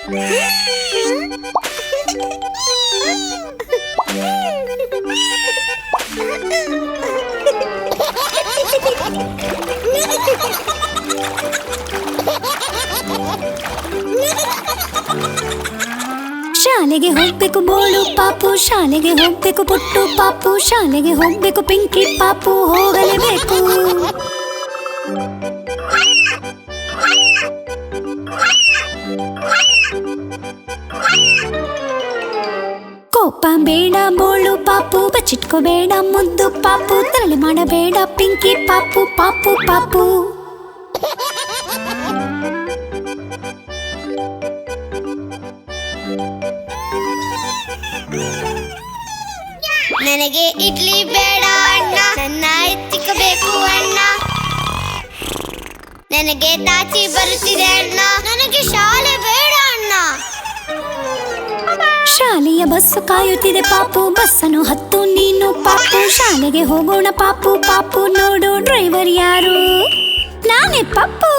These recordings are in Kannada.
ಶಾಲೆಗೆ ಹೋಗ್ಬೇಕು ಬೋಳು ಪಾಪು, ಶಾಲೆಗೆ ಹೋಗ್ಬೇಕು ಪುಟ್ಟು ಪಾಪು, ಶಾಲೆಗೆ ಹೋಗ್ಬೇಕು ಪಿಂಕಿ ಪಾಪು, ಹೋಗಲೇಬೇಕು. ಕೋಪ ಬೇಡ ಬೋಳು ಪಾಪು, ಬಚ್ಚಿಟ್ಕೋಬೇಡ ಮುದ್ದು ಪಾಪು, ತರಲೆ ಮಾಡಬೇಡ ಪಿಂಕಿ ಪಾಪು ಪಾಪು ಪಾಪು. ನನಗೆ ಇಡ್ಲಿ ಬೇಡ ಅಣ್ಣ, ನನ್ನ ಎತ್ತಿಕಬೇಕು ಅಣ್ಣ. ನನಗೆ ತಾಚಿ ಬರುತ್ತಿದೆ ಅಣ್ಣ, ನನಗೆ ಶಾಲೆ ಬೇಡ ಅಣ್ಣ. ಶಾಲೆಯ ಬಸ್ಸು ಕಾಯುತ್ತಿದೆ ಪಾಪು, ಬಸ್ಸನ್ನು ಹತ್ತು ನೀನು ಪಾಪು, ಶಾಲೆಗೆ ಹೋಗೋಣ ಪಾಪು ಪಾಪು, ನೋಡು ಡ್ರೈವರ್ ಯಾರು, ನಾನೇ ಪಾಪು.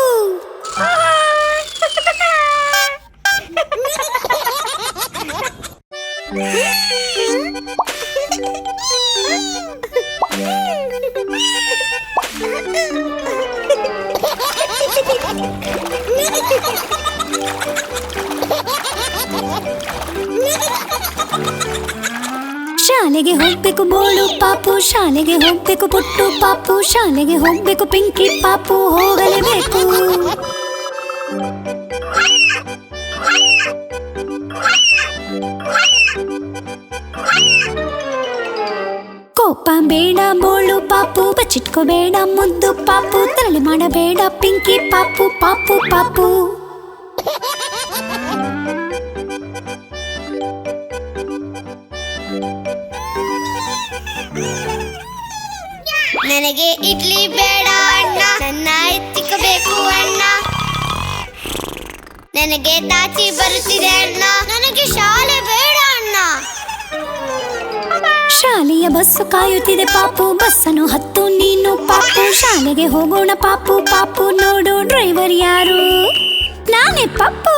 ಶಾಲೆಗೆ ಹೋಗ್ಬೇಕು ಬೋಳು ಪಾಪು, ಶಾಲೆಗೆ ಹೋಗ್ಬೇಕು ಪುಟ್ಟು ಪಾಪು, ಶಾಲೆಗೆ ಹೋಗ್ಬೇಕು ಪಿಂಕಿ ಪಾಪು, ಹೋಗಲೇಬೇಕು. ಕೋಪ ಬೇಡ ಬೋಳು ಪಾಪು, ಬಚ್ಚಿಟ್ಕೋಬೇಡ ಮುದ್ದು ಪಾಪು, ತರಲೆ ಮಾಡಬೇಡ ಪಿಂಕಿ ಪಾಪು ಪಾಪು ಪಾಪು. ನನಗೆ ಇಡ್ಲಿ ಬೇಡ ಅಣ್ಣ, ನನ್ನ ಎತ್ತಿಕಬೇಕು ಅಣ್ಣ. ನನಗೆ ತಾಚಿ ಬರುತ್ತಿದೆ ಅಣ್ಣ, ನನಗೆ ಶಾಲೆ ಬೇಡ ಅಣ್ಣ. ಶಾಲೆಯ ಬಸ್ಸು ಕಾಯುತ್ತಿದೆ ಪಾಪು, ಬಸ್ಸನ್ನು ಹತ್ತು ನೀನು ಪಾಪು, ಶಾಲೆಗೆ ಹೋಗೋಣ ಪಾಪು ಪಾಪು, ನೋಡು ಡ್ರೈವರ್ ಯಾರು, ನಾನೇ ಪಾಪು.